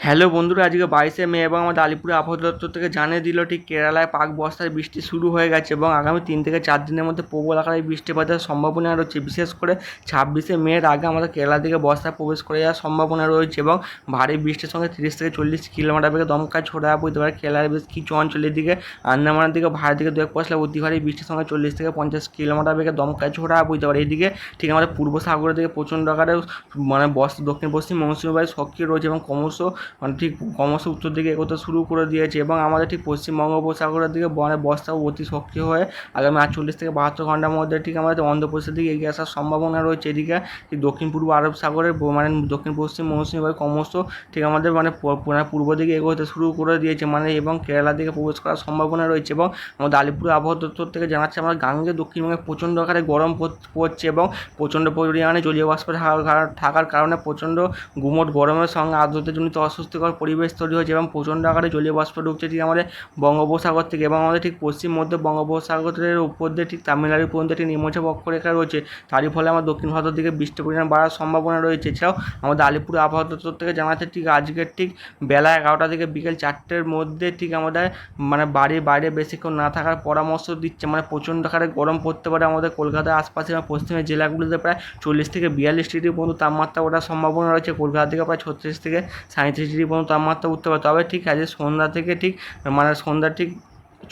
Hello বন্ধুরা, আজকে 22শে মে এবং আমাদের আলিপুরে আবহাওয়া দপ্তর থেকে জানিয়ে দিল ঠিক কেরালায় পাক বর্ষায় বৃষ্টি শুরু হয়ে গেছে এবং আগামী 3 থেকে 4 দিনের মধ্যে প্রবল আকারে বৃষ্টিপাতের সম্ভাবনা রয়েছে। বিশেষ করে 26শে মের আগে আমাদের কেরালা দিকে বর্ষা প্রবেশ করে যাওয়ার সম্ভাবনা রয়েছে এবং ভারী বৃষ্টির সঙ্গে 30 থেকে 40 কিলোমিটার বেগে দমকা ছড়া বইতে পারে। কেরালার বেশ কিছু অঞ্চলের দিকে, আন্দামানের দিকে ভারী দিকে 2-1 পশলা অতি ভারী বৃষ্টির সঙ্গে 40 থেকে 50 কিলোমিটার বেগে দমকা ছড়া বইতে পারে। এইদিকে ঠিক আমাদের পূর্ব সাগরের দিকে প্রচণ্ড আকারে দক্ষিণ পশ্চিম মৌসুমী বায়ু সক্রিয় রয়েছে এবং ক্রমশ উত্তর দিকে এগোতে শুরু করে দিয়েছে এবং আমাদের ঠিক পশ্চিম বঙ্গোপসাগরের দিকে বর্ষা অতি সক্রিয় হয়ে আগামী 48 থেকে 72 ঘন্টার মধ্যে ঠিক আমাদের অন্ধ্রপ্রদেশের দিকে এগিয়ে আসার সম্ভাবনা রয়েছে। এদিকে দক্ষিণ পূর্ব আরব সাগরের দক্ষিণ পশ্চিম মৌসুমী বায়ু ক্রমশ ঠিক আমাদের পূর্ব দিকে এগোতে শুরু করে দিয়েছে এবং কেরালার দিকে প্রবেশ করার সম্ভাবনা রয়েছে। এবং আমাদের আলিপুর আবহাওয়া দপ্তর থেকে জানাচ্ছে আমরা গাঙ্গে দক্ষিণবঙ্গে প্রচণ্ড আকারে গরম পড়ছে এবং প্রচণ্ড পরিমাণে জলীয় বাষ্প থাকার কারণে প্রচণ্ড গুমোট গরমের সঙ্গে আর্দ্রতাজনিত অস্বস্তিকর পরিবেশ তৈরি হয়েছে এবং প্রচণ্ড আকারে জলীয় বাষ্প ঢুকছে ঠিক আমাদের বঙ্গোপসাগর থেকে এবং আমাদের ঠিক পশ্চিম মধ্য বঙ্গোপসাগরের উপর দিয়ে ঠিক তামিলনাড়ু পর্যন্ত একটি নিম্নচাপ অক্ষরেখা রয়েছে। তারই ফলে আমার দক্ষিণ ভারতের দিকে বৃষ্টির পরিমাণ বাড়ার সম্ভাবনা রয়েছে। এছাড়াও আমাদের আলিপুর আবহাওয়া দপ্তর থেকে জানাচ্ছে ঠিক আজকের ঠিক বেলা 11টা থেকে বিকেল 4টের মধ্যে ঠিক আমাদের বাড়ির বাইরে বেশিক্ষণ না থাকার পরামর্শ দিচ্ছে। প্রচণ্ড আকারে গরম পড়তে পারে আমাদের কলকাতার আশপাশে এবং পশ্চিমের জেলাগুলিতে প্রায় 40 থেকে 42 ডিগ্রি পর্যন্ত তাপমাত্রা ওঠার সম্ভাবনা রয়েছে। কলকাতা থেকে প্রায় 36 থেকে 37 ডিগ্রি পর্যন্ত তাপমাত্রা উঠতে পারে। তবে ঠিক আছে সন্ধ্যা থেকে সন্ধ্যা ঠিক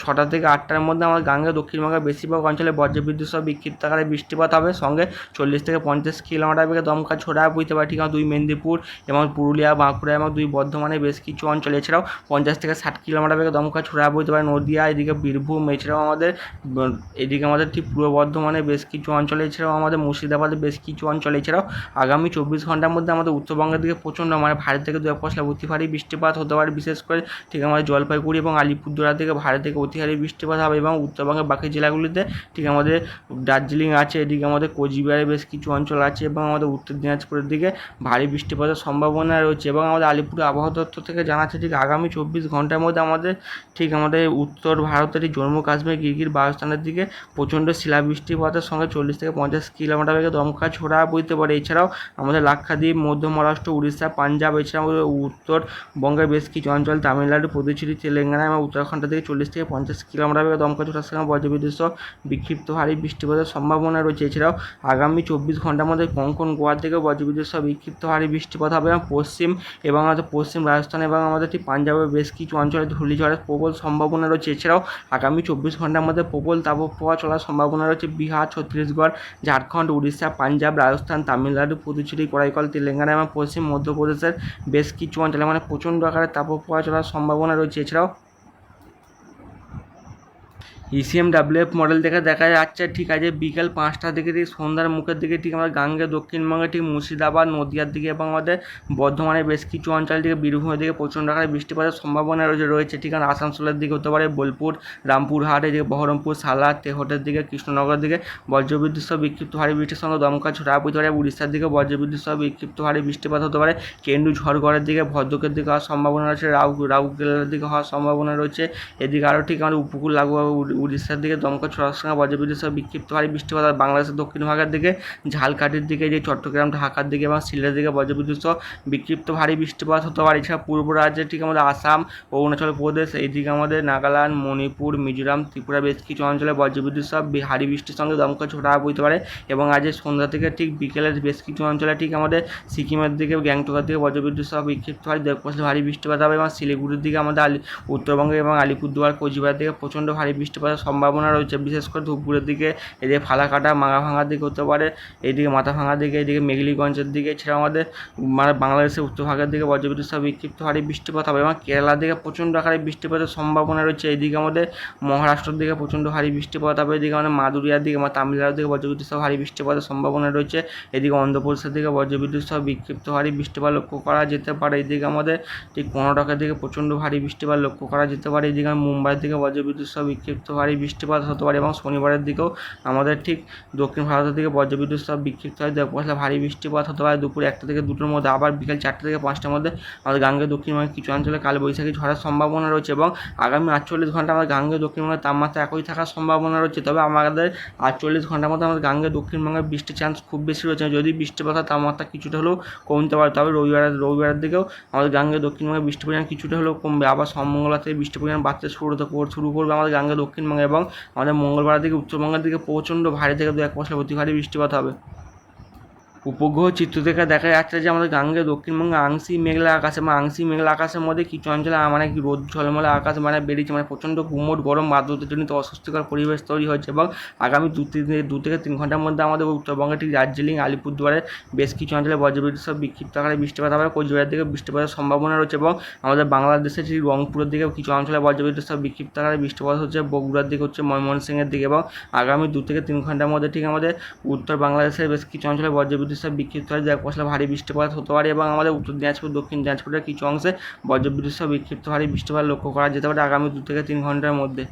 6টা থেকে 8টার মধ্যে আমার গাঙ্গে দক্ষিণবঙ্গের বেশিরভাগ অঞ্চলে বজ্রবিদ্যুৎ সহ বিক্ষিপ্ত আকারে বৃষ্টিপাত হবে। সঙ্গে 40 থেকে 50 কিলোমিটার বেগে দমকা ছড়া বইতে পারে ঠিক আমার 2 মেদিনীপুর এবং পুরুলিয়া, বাঁকুড়া এবং 2 বর্ধমানের বেশ কিছু অঞ্চল। এছাড়াও 50 থেকে 60 কিলোমিটার বেগে দমকা ছড়া বইতে পারে নদিয়া, এদিকে বীরভূম, এছাড়াও আমাদের ঠিক পূর্ব বর্ধমানের বেশ কিছু অঞ্চলে, এছাড়াও আমাদের মুর্শিদাবাদের বেশ কিছু অঞ্চলে। এছাড়াও আগামী 24 ঘন্টার মধ্যে আমাদের উত্তরবঙ্গের দিকে প্রচণ্ড ভারী থেকে 2-1 পশলা অতি ভারী বৃষ্টিপাত হতে পারে। বিশেষ করে ঠিক আমাদের জলপাইগুড়ি এবং আলিপুরদুয়ার দিকে ভারী থেকে অতি ভারী বৃষ্টিপাত হবে এবং উত্তরবঙ্গের বাকি জেলাগুলিতে ঠিক আমাদের দার্জিলিং আছে, এদিকে আমাদের কোচবিহারের বেশ কিছু অঞ্চল আছে এবং আমাদের উত্তর দিনাজপুরের দিকে ভারী বৃষ্টিপাতের সম্ভাবনা রয়েছে। এবং আমাদের আলিপুর আবহাওয়া দপ্তর থেকে জানাচ্ছে ঠিক আগামী 24 ঘন্টার মধ্যে আমাদের উত্তর ভারতের জম্মু কাশ্মীর, গিরগির, বালুস্তানের দিকে প্রচণ্ড শিলাবৃষ্টিপাতের সঙ্গে 40 থেকে 50 কিলোমিটার বেগে দমকা ছড়া বইতে পারে। এছাড়াও আমাদের লাক্ষাদ্বীপ, মধ্য মহারাষ্ট্র, উড়িষ্যা, পাঞ্জাব, এছাড়াও উত্তরবঙ্গের বেশ কিছু অঞ্চল, তামিলনাড়ু, পুদুচেরি, তেলেঙ্গানা এবং উত্তরাখণ্ড থেকে 40 থেকে 50 কিলোমিটার বেগে দমকা ছড়ার সঙ্গে বজ্রবিদ্যুৎ সহ বিক্ষিপ্ত ভারী বৃষ্টিপাতের সম্ভাবনা রয়েছে। এছাড়াও আগামী 24 ঘন্টার মধ্যে কোঙ্কণ, গোয়ার দিকে বজ্রবিদ্যুৎ সহ বিক্ষিপ্ত ভারী বৃষ্টিপাত হবে এবং পশ্চিম রাজস্থান এবং আমাদের ঠিক পাঞ্জাবের বেশ কিছু অঞ্চলে ঘূর্ণিঝড়ের প্রবল সম্ভাবনা রয়েছে। এছাড়াও আগামী 24 ঘন্টার মধ্যে প্রবল তাপপ্রবাহ চলার সম্ভাবনা রয়েছে বিহার, ছত্তিশগড়, ঝাড়খণ্ড, উড়িষ্যা, পাঞ্জাব, রাজস্থান, তামিলনাড়ু, পুদুচেরি, করাইকল, তেলেঙ্গানা এবং পশ্চিম মধ্যপ্রদেশের বেশ কিছু অঞ্চলে প্রচণ্ড আকারে তাপপ্রবাহ চলার সম্ভাবনা রয়েছে। এছাড়াও ECMWF মডেল থেকে দেখা যাচ্ছে ঠিক আছে বিকেল 5টার দিকে ঠিক সন্ধ্যার মুখের দিকে ঠিক আমরা গাঙ্গে দক্ষিণবঙ্গে ঠিক মুর্শিদাবাদ, নদিয়ার দিকে এবং আমাদের বর্ধমানের বেশ কিছু অঞ্চল দিকে, বীরভূমের দিকে প্রচণ্ড আকারে বৃষ্টিপাতের সম্ভাবনা রয়েছে। ঠিক আসানসোলের দিকে হতে পারে, বোলপুর, রামপুরহাট, এদিকে বহরমপুর, সালার, তেহটের দিকে, কৃষ্ণনগরের দিকে বজ্রবিদ্যুৎ সহ বিক্ষিপ্ত ভারী বৃষ্টির সঙ্গে দমকা ছড়া বইতে পারে। উড়িষ্যার দিকে বজ্রবিদ্যুৎ সহ বিক্ষিপ্ত ভারী বৃষ্টিপাত হতে পারে। কেন্দু, ঝড়গড়ের দিকে, ভদ্রকের দিকে হওয়ার সম্ভাবনা রয়েছে। রাউরকেলার দিকে হওয়ার সম্ভাবনা রয়েছে। এদিকে আরও ঠিক আমাদের উপকূল লাগোয়া উড়িষ্যার দিকে দমকা ছড়ার সঙ্গে বজ্রবিদ্যুৎ সহ বিক্ষিপ্ত ভারী বৃষ্টিপাত। বাংলাদেশের দক্ষিণ ভাগের দিকে, ঝালকাঠির দিকে, যে চট্টগ্রাম, ঢাকার দিকে এবং সিলেটের দিকে বজ্রবিদ্যুৎ সহ বিক্ষিপ্ত ভারী বৃষ্টিপাত হতে পারে। এছাড়া পূর্ব রাজ্যে ঠিক আমাদের আসাম, অরুণাচল প্রদেশ, এইদিকে আমাদের নাগাল্যান্ড, মণিপুর, মিজোরাম, ত্রিপুরা বেশ কিছু অঞ্চলে বজ্রবিদ্যুৎ সহ ভারী বৃষ্টির সঙ্গে দমকা ছড়া বইতে পারে। এবং আজ সন্ধ্যা থেকে ঠিক বিকেলের বেশ কিছু অঞ্চলে ঠিক আমাদের সিকিমের দিকে, গ্যাংটকের দিকে বজ্রবিদ্যুৎ সহ বিক্ষিপ্ত ভারী বৃষ্টিপাত হবে এবং শিলিগুড়ির দিকে আমাদের উত্তরবঙ্গে এবং আলিপুরদুয়ার, কোচবিহার দিকে প্রচণ্ড ভারী বৃষ্টিপাতের সম্ভাবনা রয়েছে। বিশেষ করে ধূপগুড়ির দিকে, এদিকে ফালাকাটা, মাথাভাঙার দিকে হতে পারে, এইদিকে মাথাভাঙার দিকে, এদিকে মেঘলিগঞ্জের দিকে। এছাড়া আমাদের বাংলাদেশের উত্তরভাগের দিকে বজ্রবিদ্যুৎ সহ বিক্ষিপ্ত ভারী বৃষ্টিপাত হবে এবং কেরালার দিকে প্রচণ্ড আকারে বৃষ্টিপাতের সম্ভাবনা রয়েছে। এইদিকে আমাদের মহারাষ্ট্রের দিকে প্রচণ্ড ভারী বৃষ্টিপাত হবে। এদিকে আমাদের মাদুরিয়ার দিকে, তামিলনাড়ুর দিকে বজ্রবিদ্যুৎ সহ ভারী বৃষ্টিপাতের সম্ভাবনা রয়েছে। এদিকে অন্ধ্রপ্রদেশের দিকে বজ্রবিদ্যুৎ সহ বিক্ষিপ্ত ভারী বৃষ্টিপাত লক্ষ্য করা যেতে পারে। এদিকে আমাদের ঠিক কর্ণাটকের দিকে প্রচণ্ড ভারী বৃষ্টিপাত লক্ষ্য করা যেতে পারে। এদিকে মুম্বাইয়ের দিকে বজ্রবিদ্যুৎ সহ বিক্ষিপ্ত ভারী বৃষ্টিপাত হতে পারে এবং শনিবারের দিকেও আমাদের ঠিক দক্ষিণ ভারতের দিকে বজ্রবিদ্যুৎ সহ বিক্ষিপ্ত হয় পশলা ভারী বৃষ্টিপাত হতে পারে দুপুর 1টা থেকে 2টোর মধ্যে। আবার বিকেল 4টা থেকে 5টার মধ্যে আমাদের গাঙ্গেয় দক্ষিণবঙ্গের কিছু অঞ্চলে কালবৈশাখী ঝড়ের সম্ভাবনা রয়েছে এবং আগামী 48 ঘন্টা আমাদের গাঙ্গেয় দক্ষিণবঙ্গের তাপমাত্রা একই থাকার সম্ভাবনা রয়েছে। তবে আমাদের 48 ঘন্টার মধ্যে আমাদের গাঙ্গেয় দক্ষিণবঙ্গের বৃষ্টির চান্স খুব বেশি রয়েছে। যদি বৃষ্টিপাত হয় তাপমাত্রা কিছুটা হলেও কমতে পারে, তবে রবিবারের দিকেও আমাদের গাঙ্গেয় দক্ষিণবঙ্গের বৃষ্টির পরিমাণ কিছুটা হলেও কমবে। আবার মঙ্গলবার থেকে বৃষ্টির পরিমাণ বাড়তে শুরু করবে আমাদের গাঙ্গেয় দক্ষিণবঙ্গে এবং আমাদের মঙ্গলবারের দিকে উত্তরবঙ্গের দিকে প্রচণ্ড ভারী থেকে 2-1 অতি ভারী বৃষ্টিপাত হবে। উপগ্রহ চিত্র থেকে দেখা যাচ্ছে যে আমাদের গাঙ্গেয় দক্ষিণবঙ্গে আংশিক মেঘলা আকাশ এবং আংশিক মেঘলা আকাশের মধ্যে কিছু অঞ্চলে মানে কি রোদ ঝলমলে আকাশ মানে বেরিয়েছে, মানে প্রচণ্ড গুমোট গরম আর্দ্রতাজনিত অস্বস্তিকর পরিবেশ তৈরি হয়েছে এবং আগামী 2 থেকে 3 ঘন্টার মধ্যে আমাদের উত্তরবঙ্গে ঠিক দার্জিলিং আলিপুরদুয়ারের বেশ কিছু অঞ্চলে বজ্রবিদ্যুৎ সহ বিক্ষিপ্ত আকারে বৃষ্টিপাত হবে। কোচবিহারের দিকে বৃষ্টিপাতের সম্ভাবনা রয়েছে এবং আমাদের বাংলাদেশের ঠিক রংপুরের দিকে কিছু অঞ্চলে বজ্রবিদ্যুৎ সহ বিক্ষিপ্ত আকারে বৃষ্টিপাত হচ্ছে। বগুড়ার দিকে হচ্ছে ময়মনসিংহের দিকে এবং আগামী 2 থেকে 3 ঘন্টার মধ্যে ঠিক আমাদের উত্তর বাংলাদেশের বেশ কিছু অঞ্চলে বজ্রবিদ্যুৎ সহ বিক্ষিপ্ত হয় পশলা ভারী বৃষ্টিপাত হতে পারে এবং আমাদের উত্তর দিনাজপুর দক্ষিণ দিনাজপুরের কিছু অংশে বজ্রবিদ্যুৎ সহ বিক্ষিপ্ত ভারী বৃষ্টিপাত লক্ষ্য করা যেতে পারে আগামী 2 থেকে 3 ঘন্টার মধ্যে।